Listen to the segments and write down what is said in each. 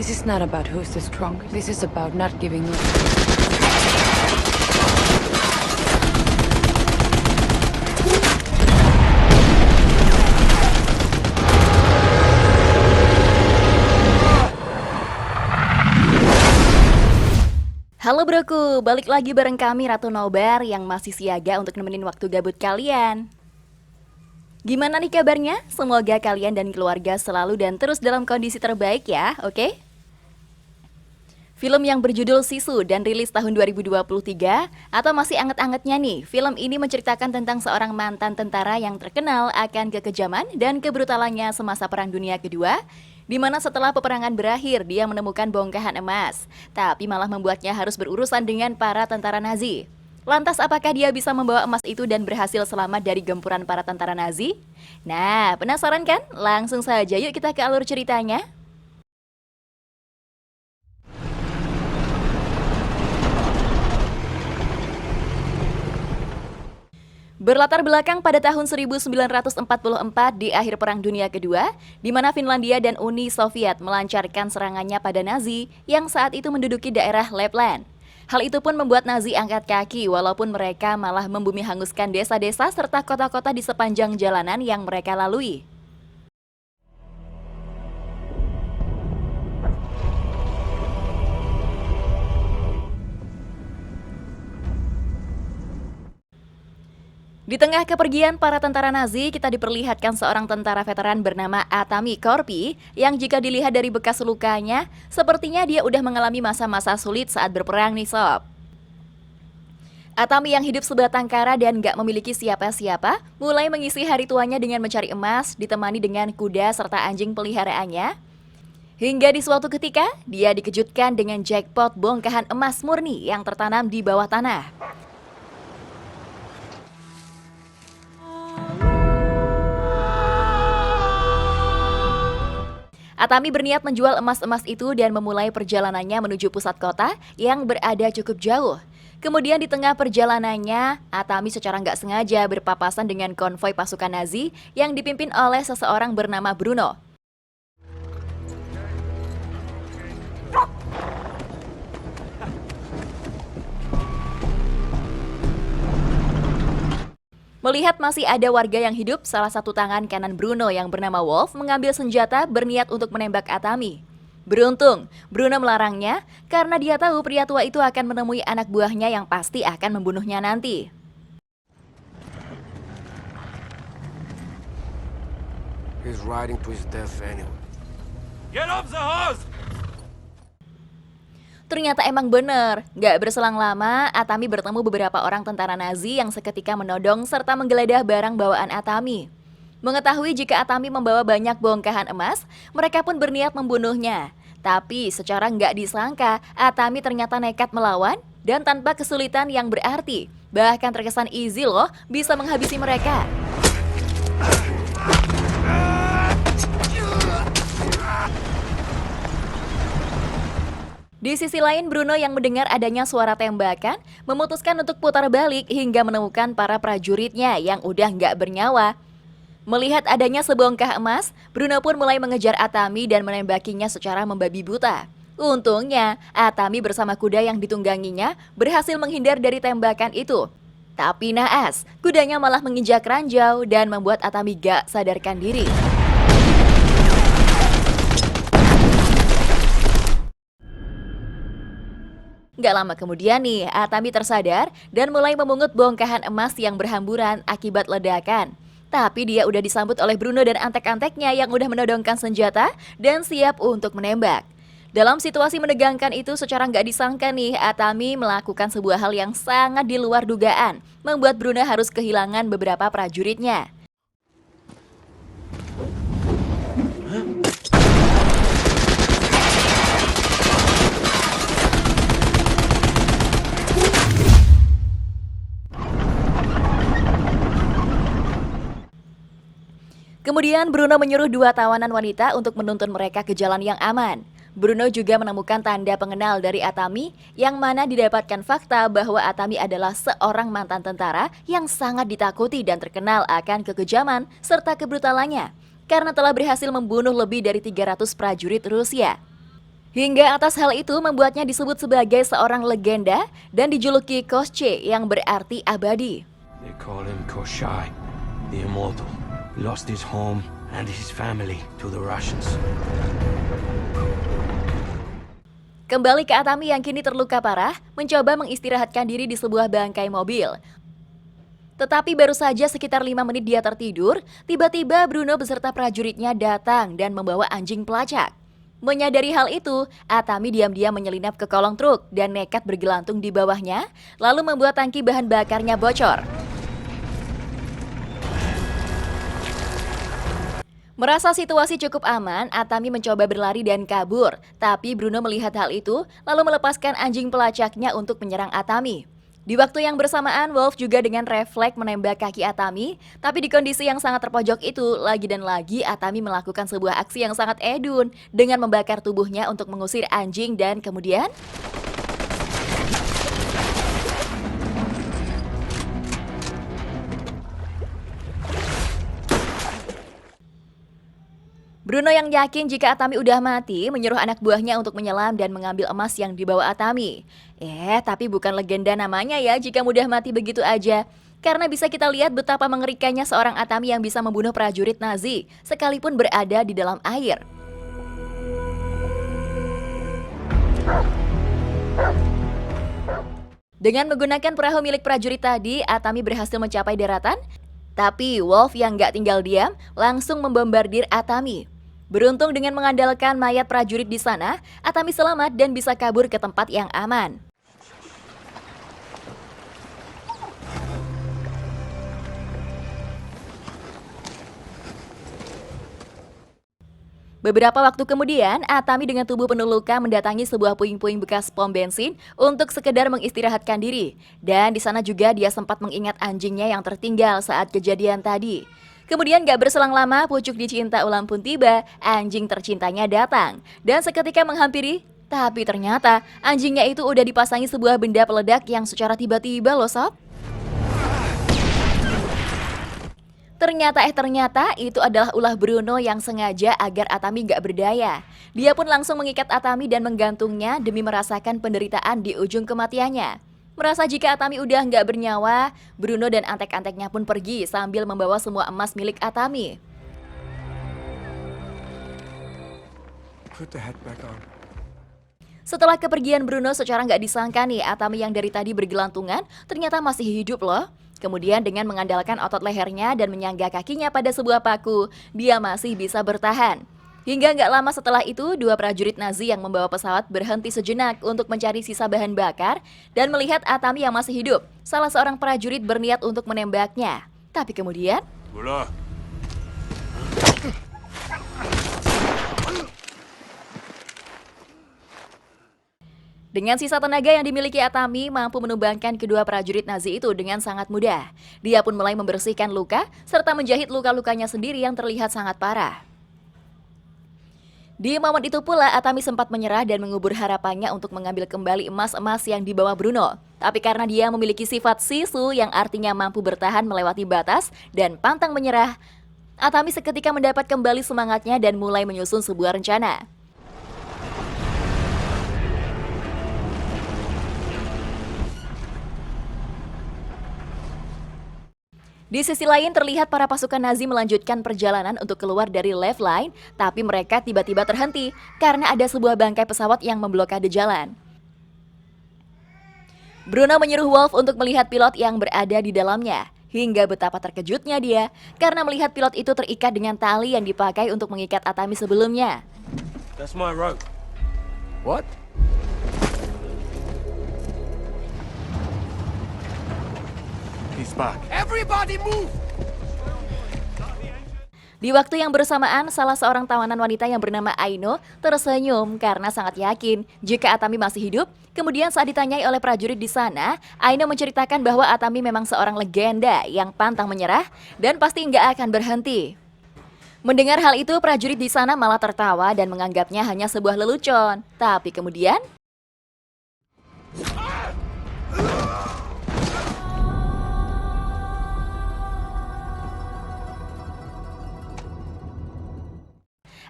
This is not about who's the strongest. This is about not giving up. Halo broku, balik lagi bareng kami Ratu Nobar yang masih siaga untuk nemenin waktu gabut kalian. Gimana nih kabarnya? Semoga kalian dan keluarga selalu dan terus dalam kondisi terbaik ya, oke? Film yang berjudul Sisu dan rilis tahun 2023 atau masih anget-angetnya nih, film ini menceritakan tentang seorang mantan tentara yang terkenal akan kekejaman dan kebrutalannya semasa Perang Dunia Kedua, di mana setelah peperangan berakhir dia menemukan bongkahan emas, tapi malah membuatnya harus berurusan dengan para tentara Nazi. Lantas apakah dia bisa membawa emas itu dan berhasil selamat dari gempuran para tentara Nazi? Nah, penasaran kan? Langsung saja yuk kita ke alur ceritanya. Berlatar belakang pada tahun 1944 di akhir Perang Dunia Kedua, di mana Finlandia dan Uni Soviet melancarkan serangannya pada Nazi yang saat itu menduduki daerah Lapland. Hal itu pun membuat Nazi angkat kaki walaupun mereka malah membumi hanguskan desa-desa serta kota-kota di sepanjang jalanan yang mereka lalui. Di tengah kepergian para tentara Nazi, kita diperlihatkan seorang tentara veteran bernama Atami Korpi yang jika dilihat dari bekas lukanya, sepertinya dia udah mengalami masa-masa sulit saat berperang nih sob. Atami yang hidup sebatang kara dan gak memiliki siapa-siapa, mulai mengisi hari tuanya dengan mencari emas, ditemani dengan kuda serta anjing peliharaannya. Hingga di suatu ketika, dia dikejutkan dengan jackpot bongkahan emas murni yang tertanam di bawah tanah. Atami berniat menjual emas-emas itu dan memulai perjalanannya menuju pusat kota yang berada cukup jauh. Kemudian di tengah perjalanannya, Atami secara nggak sengaja berpapasan dengan konvoi pasukan Nazi yang dipimpin oleh seseorang bernama Bruno. Melihat masih ada warga yang hidup, salah satu tangan kanan Bruno yang bernama Wolf mengambil senjata berniat untuk menembak Atami. Beruntung, Bruno melarangnya karena dia tahu pria tua itu akan menemui anak buahnya yang pasti akan membunuhnya nanti. He's riding to his death anyway. Get off the horse! Ternyata emang bener, gak berselang lama, Atami bertemu beberapa orang tentara Nazi yang seketika menodong serta menggeledah barang bawaan Atami. Mengetahui jika Atami membawa banyak bongkahan emas, mereka pun berniat membunuhnya. Tapi secara gak disangka, Atami ternyata nekat melawan dan tanpa kesulitan yang berarti. Bahkan terkesan easy loh, bisa menghabisi mereka. Di sisi lain, Bruno yang mendengar adanya suara tembakan, memutuskan untuk putar balik hingga menemukan para prajuritnya yang udah nggak bernyawa. Melihat adanya sebongkah emas, Bruno pun mulai mengejar Atami dan menembakinya secara membabi buta. Untungnya, Atami bersama kuda yang ditungganginya berhasil menghindar dari tembakan itu. Tapi naas, kudanya malah menginjak ranjau dan membuat Atami gak sadarkan diri. Gak lama kemudian nih, Atami tersadar dan mulai memungut bongkahan emas yang berhamburan akibat ledakan. Tapi dia udah disambut oleh Bruno dan antek-anteknya yang udah menodongkan senjata dan siap untuk menembak. Dalam situasi menegangkan itu secara nggak disangka nih, Atami melakukan sebuah hal yang sangat di luar dugaan, membuat Bruno harus kehilangan beberapa prajuritnya. Kemudian Bruno menyuruh dua tawanan wanita untuk menuntun mereka ke jalan yang aman. Bruno juga menemukan tanda pengenal dari Atami yang mana didapatkan fakta bahwa Atami adalah seorang mantan tentara yang sangat ditakuti dan terkenal akan kekejaman serta kebrutalannya karena telah berhasil membunuh lebih dari 300 prajurit Rusia. Hingga atas hal itu membuatnya disebut sebagai seorang legenda dan dijuluki Koschei yang berarti abadi. They call him Koshai, the immortal. He lost his home and his family to the Russians. Kembali ke Atami yang kini terluka parah, mencoba mengistirahatkan diri di sebuah bangkai mobil. Tetapi baru saja sekitar 5 menit dia tertidur, tiba-tiba Bruno beserta prajuritnya datang dan membawa anjing pelacak. Menyadari hal itu, Atami diam-diam menyelinap ke kolong truk dan nekat bergelantung di bawahnya, lalu membuat tangki bahan bakarnya bocor. Merasa situasi cukup aman, Atami mencoba berlari dan kabur. Tapi Bruno melihat hal itu, lalu melepaskan anjing pelacaknya untuk menyerang Atami. Di waktu yang bersamaan, Wolf juga dengan refleks menembak kaki Atami. Tapi di kondisi yang sangat terpojok itu, lagi dan lagi Atami melakukan sebuah aksi yang sangat edun dengan membakar tubuhnya untuk mengusir anjing dan kemudian Bruno yang yakin jika Atami udah mati, menyuruh anak buahnya untuk menyelam dan mengambil emas yang dibawa Atami. Tapi bukan legenda namanya ya jika mudah mati begitu aja. Karena bisa kita lihat betapa mengerikannya seorang Atami yang bisa membunuh prajurit Nazi, sekalipun berada di dalam air. Dengan menggunakan perahu milik prajurit tadi, Atami berhasil mencapai daratan. Tapi Wolf yang gak tinggal diam langsung membombardir Atami. Beruntung dengan mengandalkan mayat prajurit di sana, Atami selamat dan bisa kabur ke tempat yang aman. Beberapa waktu kemudian, Atami dengan tubuh penuh luka mendatangi sebuah puing-puing bekas pom bensin untuk sekedar mengistirahatkan diri. Dan di sana juga dia sempat mengingat anjingnya yang tertinggal saat kejadian tadi. Kemudian gak berselang lama, pucuk dicinta ulam pun tiba, anjing tercintanya datang. Dan seketika menghampiri, tapi ternyata anjingnya itu udah dipasangi sebuah benda peledak yang secara tiba-tiba loh sob. Ternyata itu adalah ulah Bruno yang sengaja agar Atami gak berdaya. Dia pun langsung mengikat Atami dan menggantungnya demi merasakan penderitaan di ujung kematiannya. Merasa jika Atami udah gak bernyawa, Bruno dan antek-anteknya pun pergi sambil membawa semua emas milik Atami. Put the head back on. Setelah kepergian Bruno secara gak disangka nih, Atami yang dari tadi bergelantungan ternyata masih hidup loh. Kemudian dengan mengandalkan otot lehernya dan menyangga kakinya pada sebuah paku, dia masih bisa bertahan. Hingga nggak lama setelah itu, 2 prajurit Nazi yang membawa pesawat berhenti sejenak untuk mencari sisa bahan bakar dan melihat Atami yang masih hidup. Salah seorang prajurit berniat untuk menembaknya. Tapi kemudian Gula. dengan sisa tenaga yang dimiliki Atami mampu menumbangkan kedua prajurit Nazi itu dengan sangat mudah. Dia pun mulai membersihkan luka serta menjahit luka-lukanya sendiri yang terlihat sangat parah. Di momen itu pula Atami sempat menyerah dan mengubur harapannya untuk mengambil kembali emas-emas yang dibawa Bruno. Tapi karena dia memiliki sifat sisu yang artinya mampu bertahan melewati batas dan pantang menyerah, Atami seketika mendapat kembali semangatnya dan mulai menyusun sebuah rencana. Di sisi lain terlihat para pasukan Nazi melanjutkan perjalanan untuk keluar dari left line, tapi mereka tiba-tiba terhenti karena ada sebuah bangkai pesawat yang memblokade jalan. Bruno menyuruh Wolf untuk melihat pilot yang berada di dalamnya. Hingga betapa terkejutnya dia karena melihat pilot itu terikat dengan tali yang dipakai untuk mengikat Atami sebelumnya. That's my rope. What? He's back. Everybody move! Di waktu yang bersamaan, salah seorang tawanan wanita yang bernama Aino tersenyum karena sangat yakin jika Atami masih hidup. Kemudian saat ditanyai oleh prajurit di sana, Aino menceritakan bahwa Atami memang seorang legenda yang pantang menyerah dan pasti nggak akan berhenti. Mendengar hal itu, prajurit di sana malah tertawa dan menganggapnya hanya sebuah lelucon. Tapi kemudian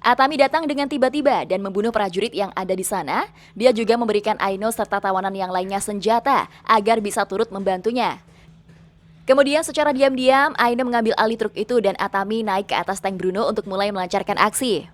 Atami datang dengan tiba-tiba dan membunuh prajurit yang ada di sana. Dia juga memberikan Aino serta tawanan yang lainnya senjata agar bisa turut membantunya. Kemudian secara diam-diam, Aino mengambil alih truk itu dan Atami naik ke atas tank Bruno untuk mulai melancarkan aksi.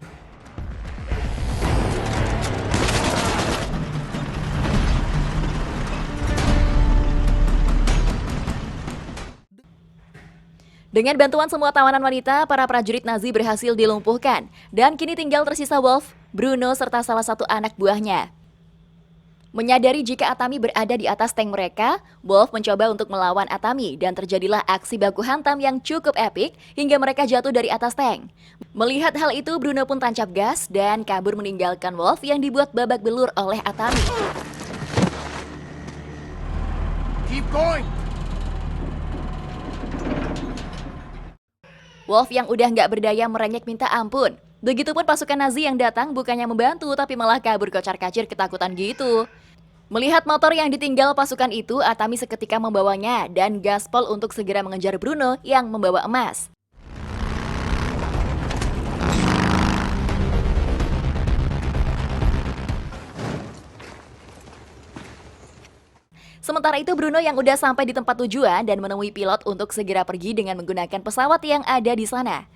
Dengan bantuan semua tawanan wanita, para prajurit Nazi berhasil dilumpuhkan. Dan kini tinggal tersisa Wolf, Bruno, serta salah satu anak buahnya. Menyadari jika Atami berada di atas tank mereka, Wolf mencoba untuk melawan Atami dan terjadilah aksi baku hantam yang cukup epik hingga mereka jatuh dari atas tank. Melihat hal itu, Bruno pun tancap gas dan kabur meninggalkan Wolf yang dibuat babak belur oleh Atami. Keep going! Wolf yang udah nggak berdaya merengek minta ampun. Begitupun pasukan Nazi yang datang bukannya membantu tapi malah kabur kocar-kacir ketakutan gitu. Melihat motor yang ditinggal pasukan itu, Atami seketika membawanya dan gaspol untuk segera mengejar Bruno yang membawa emas. Sementara itu Bruno yang udah sampai di tempat tujuan dan menemui pilot untuk segera pergi dengan menggunakan pesawat yang ada di sana.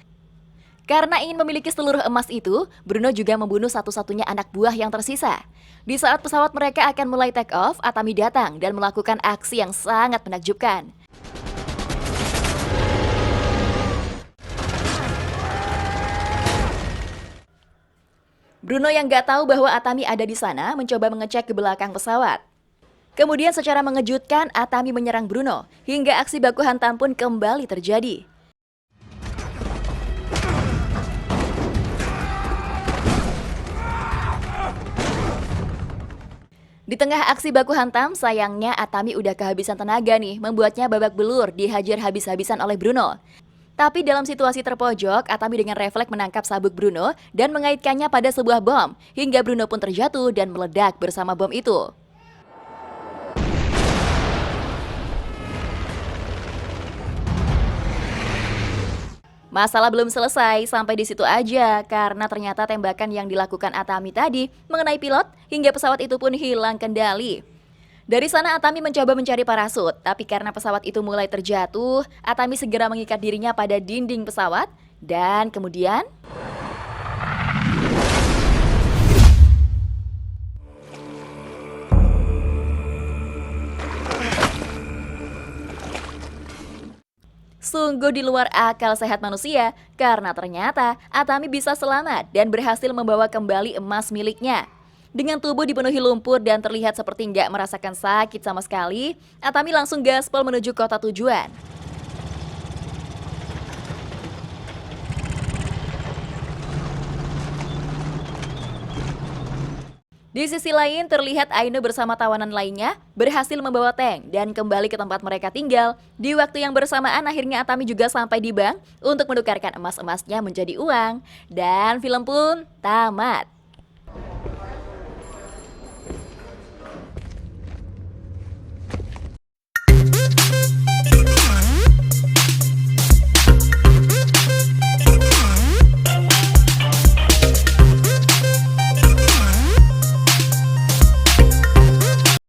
Karena ingin memiliki seluruh emas itu, Bruno juga membunuh satu-satunya anak buah yang tersisa. Di saat pesawat mereka akan mulai take off, Atami datang dan melakukan aksi yang sangat menakjubkan. Bruno yang gak tahu bahwa Atami ada di sana mencoba mengecek ke belakang pesawat. Kemudian secara mengejutkan, Atami menyerang Bruno, hingga aksi baku hantam pun kembali terjadi. Di tengah aksi baku hantam, sayangnya Atami udah kehabisan tenaga nih, membuatnya babak belur dihajar habis-habisan oleh Bruno. Tapi dalam situasi terpojok, Atami dengan refleks menangkap sabuk Bruno dan mengaitkannya pada sebuah bom, hingga Bruno pun terjatuh dan meledak bersama bom itu. Masalah belum selesai, sampai di situ aja karena ternyata tembakan yang dilakukan Atami tadi mengenai pilot hingga pesawat itu pun hilang kendali. Dari sana Atami mencoba mencari parasut, tapi karena pesawat itu mulai terjatuh, Atami segera mengikat dirinya pada dinding pesawat dan kemudian sungguh di luar akal sehat manusia karena ternyata Atami bisa selamat dan berhasil membawa kembali emas miliknya. Dengan tubuh dipenuhi lumpur dan terlihat seperti nggak merasakan sakit sama sekali, Atami langsung gaspol menuju kota tujuan. Di sisi lain, terlihat Aino bersama tawanan lainnya berhasil membawa tank dan kembali ke tempat mereka tinggal. Di waktu yang bersamaan, akhirnya Atami juga sampai di bank untuk menukarkan emas-emasnya menjadi uang. Dan film pun tamat.